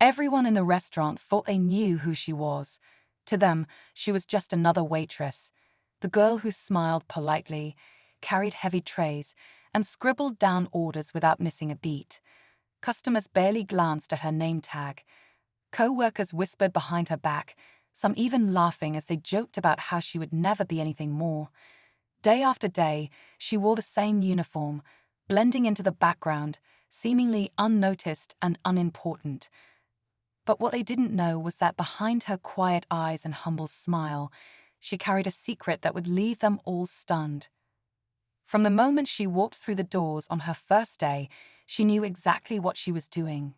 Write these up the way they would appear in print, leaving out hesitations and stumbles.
Everyone in the restaurant thought they knew who she was. To them, she was just another waitress, the girl who smiled politely, carried heavy trays, and scribbled down orders without missing a beat. Customers barely glanced at her name tag. Co-workers whispered behind her back, some even laughing as they joked about how she would never be anything more. Day after day, she wore the same uniform, blending into the background, seemingly unnoticed and unimportant. But what they didn't know was that behind her quiet eyes and humble smile, she carried a secret that would leave them all stunned. From the moment she walked through the doors on her first day, she knew exactly what she was doing.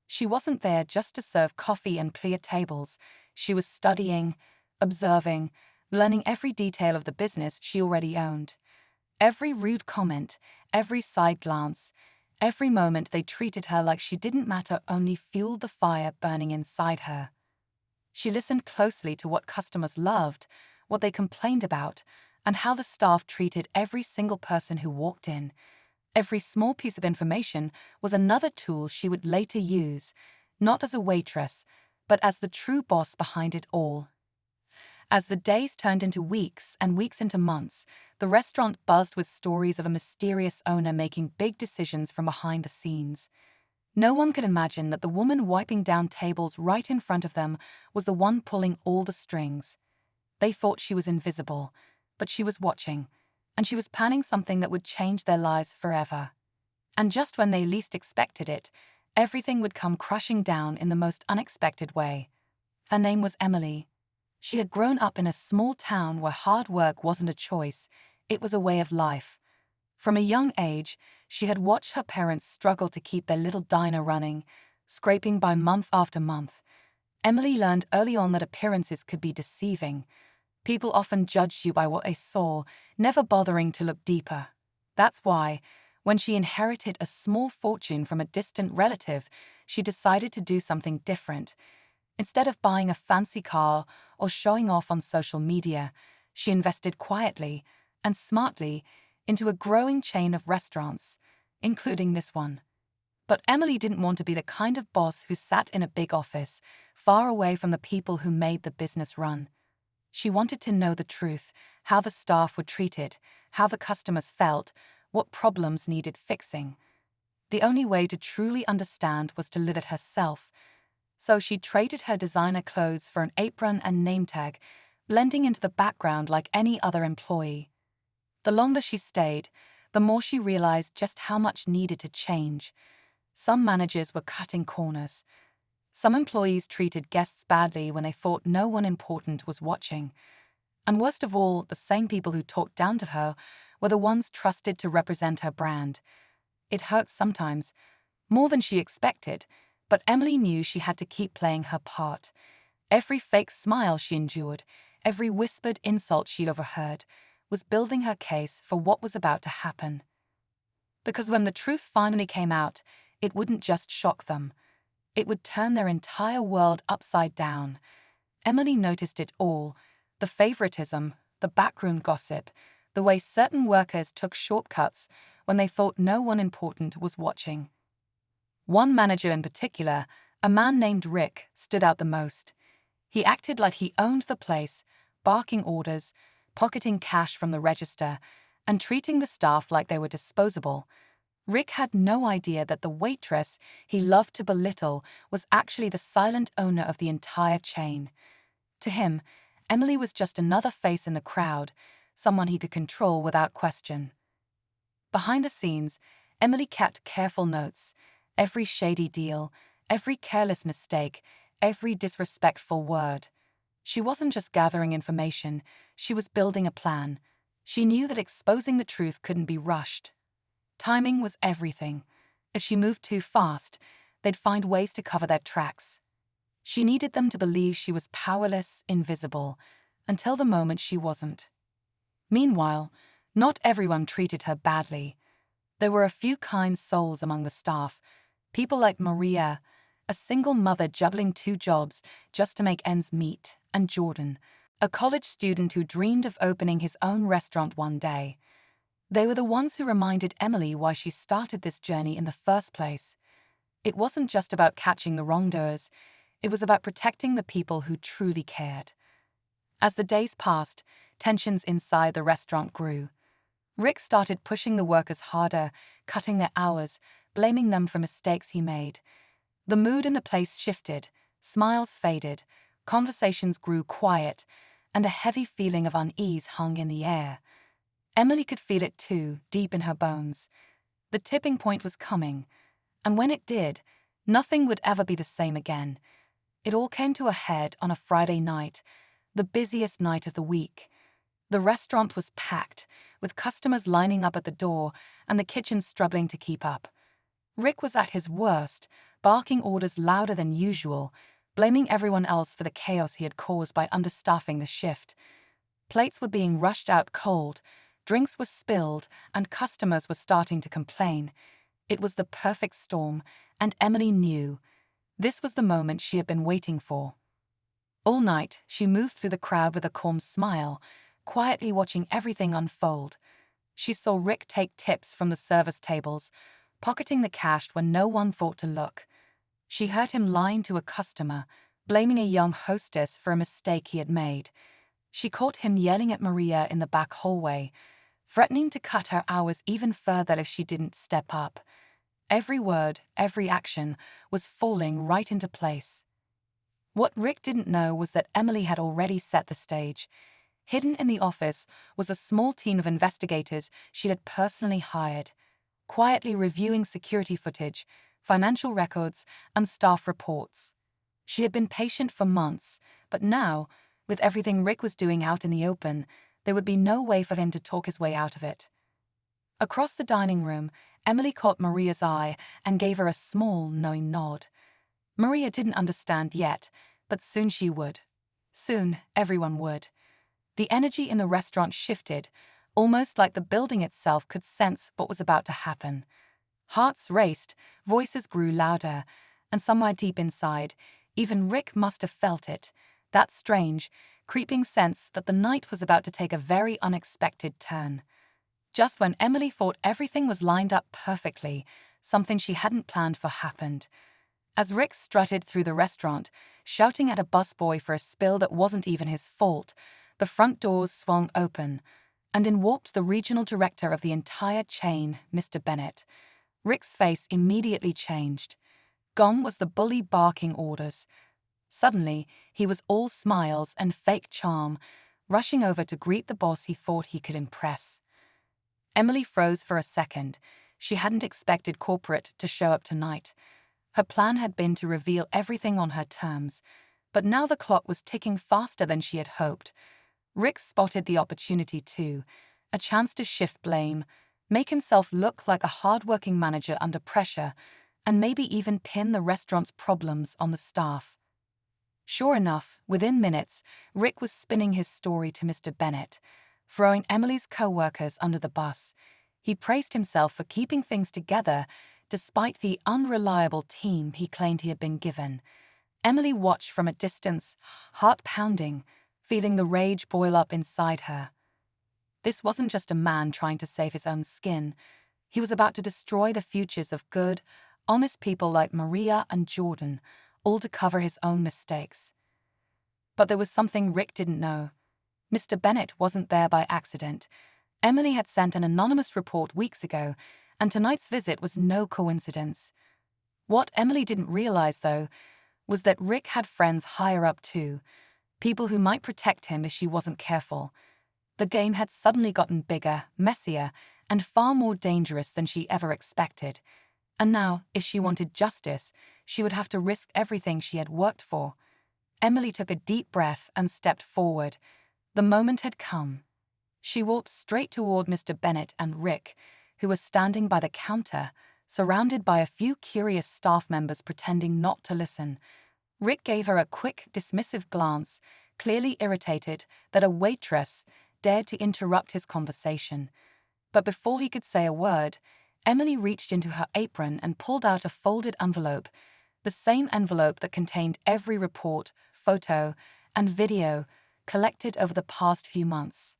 She wasn't there just to serve coffee and clear tables. She was studying, observing, learning every detail of the business she already owned. Every rude comment, every side glance, every moment they treated her like she didn't matter only fueled the fire burning inside her. She listened closely to what customers loved, what they complained about, and how the staff treated every single person who walked in. Every small piece of information was another tool she would later use, not as a waitress, but as the true boss behind it all. As the days turned into weeks and weeks into months, the restaurant buzzed with stories of a mysterious owner making big decisions from behind the scenes. No one could imagine that the woman wiping down tables right in front of them was the one pulling all the strings. They thought she was invisible, but she was watching, and she was planning something that would change their lives forever. And just when they least expected it, everything would come crashing down in the most unexpected way. Her name was Emily. She had grown up in a small town where hard work wasn't a choice, it was a way of life. From a young age, she had watched her parents struggle to keep their little diner running, scraping by month after month. Emily learned early on that appearances could be deceiving. People often judged you by what they saw, never bothering to look deeper. That's why, when she inherited a small fortune from a distant relative, she decided to do something different. Instead of buying a fancy car or showing off on social media, she invested quietly and smartly into a growing chain of restaurants, including this one. But Emily didn't want to be the kind of boss who sat in a big office, far away from the people who made the business run. She wanted to know the truth, how the staff were treated, how the customers felt, what problems needed fixing. The only way to truly understand was to live it herself. So she traded her designer clothes for an apron and name tag, blending into the background like any other employee. The longer she stayed, the more she realized just how much needed to change. Some managers were cutting corners. Some employees treated guests badly when they thought no one important was watching. And worst of all, the same people who talked down to her were the ones trusted to represent her brand. It hurt sometimes, more than she expected, but Emily knew she had to keep playing her part. Every fake smile she endured, every whispered insult she'd overheard, was building her case for what was about to happen. Because when the truth finally came out, it wouldn't just shock them. It would turn their entire world upside down. Emily noticed it all: the favoritism, the backroom gossip, the way certain workers took shortcuts when they thought no one important was watching. One manager in particular, a man named Rick, stood out the most. He acted like he owned the place, barking orders, pocketing cash from the register, and treating the staff like they were disposable. Rick had no idea that the waitress he loved to belittle was actually the silent owner of the entire chain. To him, Emily was just another face in the crowd, someone he could control without question. Behind the scenes, Emily kept careful notes. Every shady deal, every careless mistake, every disrespectful word. She wasn't just gathering information, she was building a plan. She knew that exposing the truth couldn't be rushed. Timing was everything. If she moved too fast, they'd find ways to cover their tracks. She needed them to believe she was powerless, invisible, until the moment she wasn't. Meanwhile, not everyone treated her badly. There were a few kind souls among the staff, people like Maria, a single mother juggling 2 jobs just to make ends meet, and Jordan, a college student who dreamed of opening his own restaurant one day. They were the ones who reminded Emily why she started this journey in the first place. It wasn't just about catching the wrongdoers, it was about protecting the people who truly cared. As the days passed, tensions inside the restaurant grew. Rick started pushing the workers harder, cutting their hours, blaming them for mistakes he made. The mood in the place shifted, smiles faded, conversations grew quiet, and a heavy feeling of unease hung in the air. Emily could feel it too, deep in her bones. The tipping point was coming, and when it did, nothing would ever be the same again. It all came to a head on a Friday night, the busiest night of the week. The restaurant was packed, with customers lining up at the door and the kitchen struggling to keep up. Rick was at his worst, barking orders louder than usual, blaming everyone else for the chaos he had caused by understaffing the shift. Plates were being rushed out cold, drinks were spilled, and customers were starting to complain. It was the perfect storm, and Emily knew. This was the moment she had been waiting for. All night, she moved through the crowd with a calm smile, quietly watching everything unfold. She saw Rick take tips from the service tables, pocketing the cash when no one thought to look. She heard him lying to a customer, blaming a young hostess for a mistake he had made. She caught him yelling at Maria in the back hallway, threatening to cut her hours even further if she didn't step up. Every word, every action, was falling right into place. What Rick didn't know was that Emily had already set the stage. Hidden in the office was a small team of investigators she had personally hired, quietly reviewing security footage, financial records, and staff reports. She had been patient for months, but now, with everything Rick was doing out in the open, there would be no way for him to talk his way out of it. Across the dining room, Emily caught Maria's eye and gave her a small, knowing nod. Maria didn't understand yet, but soon she would. Soon, everyone would. The energy in the restaurant shifted, almost like the building itself could sense what was about to happen. Hearts raced, voices grew louder, and somewhere deep inside, even Rick must have felt it, that strange, creeping sense that the night was about to take a very unexpected turn. Just when Emily thought everything was lined up perfectly, something she hadn't planned for happened. As Rick strutted through the restaurant, shouting at a busboy for a spill that wasn't even his fault, the front doors swung open, and in walked the regional director of the entire chain, Mr. Bennett. Rick's face immediately changed. Gone was the bully barking orders. Suddenly, he was all smiles and fake charm, rushing over to greet the boss he thought he could impress. Emily froze for a second. She hadn't expected corporate to show up tonight. Her plan had been to reveal everything on her terms, but now the clock was ticking faster than she had hoped. Rick spotted the opportunity too, a chance to shift blame, make himself look like a hard-working manager under pressure, and maybe even pin the restaurant's problems on the staff. Sure enough, within minutes, Rick was spinning his story to Mr. Bennett, throwing Emily's co-workers under the bus. He praised himself for keeping things together despite the unreliable team he claimed he had been given. Emily watched from a distance, heart pounding, feeling the rage boil up inside her. This wasn't just a man trying to save his own skin. He was about to destroy the futures of good, honest people like Maria and Jordan, all to cover his own mistakes. But there was something Rick didn't know. Mr. Bennett wasn't there by accident. Emily had sent an anonymous report weeks ago, and tonight's visit was no coincidence. What Emily didn't realize, though, was that Rick had friends higher up too, people who might protect him if she wasn't careful. The game had suddenly gotten bigger, messier, and far more dangerous than she ever expected. And now, if she wanted justice, she would have to risk everything she had worked for. Emily took a deep breath and stepped forward. The moment had come. She walked straight toward Mr. Bennett and Rick, who were standing by the counter, surrounded by a few curious staff members pretending not to listen. Rick gave her a quick, dismissive glance, clearly irritated that a waitress dared to interrupt his conversation. But before he could say a word, Emily reached into her apron and pulled out a folded envelope, the same envelope that contained every report, photo, and video collected over the past few months.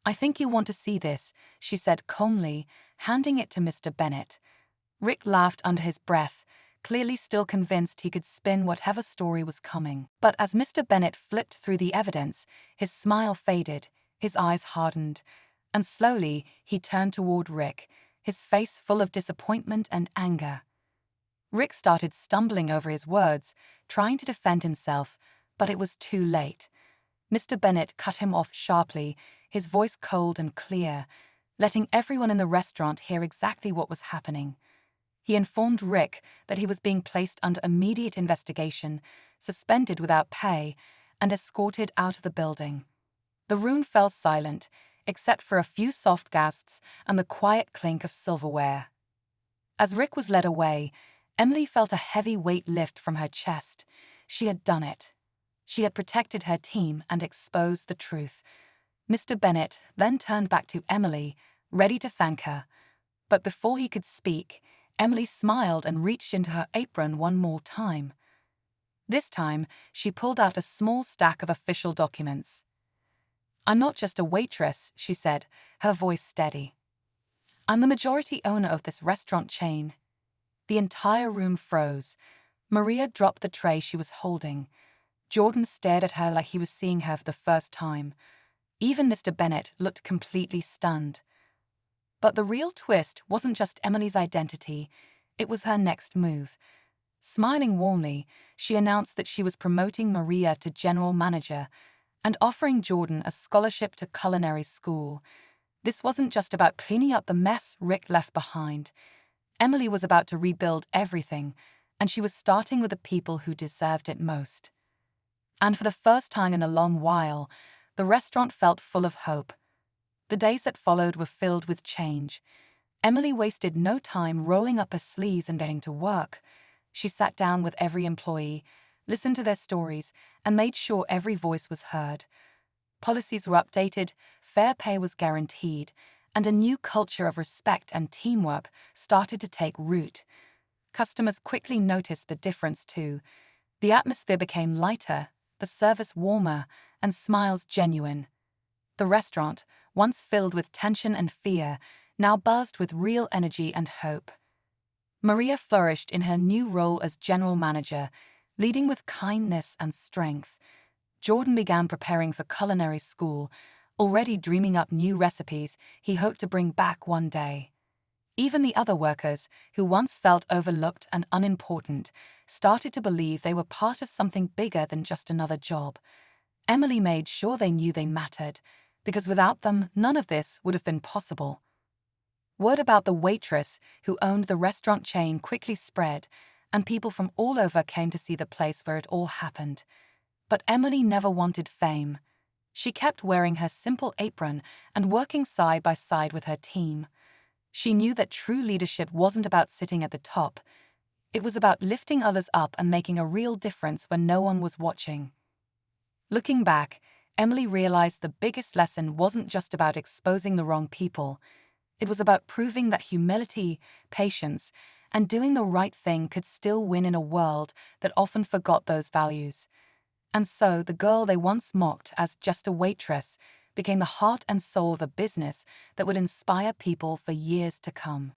"I think you want to see this," she said calmly, handing it to Mr. Bennett. Rick laughed under his breath, clearly still convinced he could spin whatever story was coming. But as Mr. Bennet flipped through the evidence, his smile faded, his eyes hardened, and slowly he turned toward Rick, his face full of disappointment and anger. Rick started stumbling over his words, trying to defend himself, but it was too late. Mr. Bennet cut him off sharply, his voice cold and clear, letting everyone in the restaurant hear exactly what was happening. He informed Rick that he was being placed under immediate investigation, suspended without pay, and escorted out of the building. The room fell silent, except for a few soft gasps and the quiet clink of silverware. As Rick was led away, Emily felt a heavy weight lift from her chest. She had done it. She had protected her team and exposed the truth. Mr. Bennet then turned back to Emily, ready to thank her. But before he could speak, Emily smiled and reached into her apron one more time. This time, she pulled out a small stack of official documents. "I'm not just a waitress," she said, her voice steady. "I'm the majority owner of this restaurant chain." The entire room froze. Maria dropped the tray she was holding. Jordan stared at her like he was seeing her for the first time. Even Mr. Bennet looked completely stunned. But the real twist wasn't just Emily's identity, it was her next move. Smiling warmly, she announced that she was promoting Maria to general manager and offering Jordan a scholarship to culinary school. This wasn't just about cleaning up the mess Rick left behind. Emily was about to rebuild everything, and she was starting with the people who deserved it most. And for the first time in a long while, the restaurant felt full of hope. The days that followed were filled with change. Emily wasted no time rolling up her sleeves and getting to work. She sat down with every employee, listened to their stories, and made sure every voice was heard. Policies were updated, fair pay was guaranteed, and a new culture of respect and teamwork started to take root. Customers quickly noticed the difference too. The atmosphere became lighter, the service warmer, and smiles genuine. The restaurant, once filled with tension and fear, now buzzed with real energy and hope. Maria flourished in her new role as general manager, leading with kindness and strength. Jordan began preparing for culinary school, already dreaming up new recipes he hoped to bring back one day. Even the other workers, who once felt overlooked and unimportant, started to believe they were part of something bigger than just another job. Emily made sure they knew they mattered, because without them, none of this would have been possible. Word about the waitress who owned the restaurant chain quickly spread, and people from all over came to see the place where it all happened. But Emily never wanted fame. She kept wearing her simple apron and working side by side with her team. She knew that true leadership wasn't about sitting at the top. It was about lifting others up and making a real difference when no one was watching. Looking back, Emily realized the biggest lesson wasn't just about exposing the wrong people. It was about proving that humility, patience, and doing the right thing could still win in a world that often forgot those values. And so the girl they once mocked as just a waitress became the heart and soul of a business that would inspire people for years to come.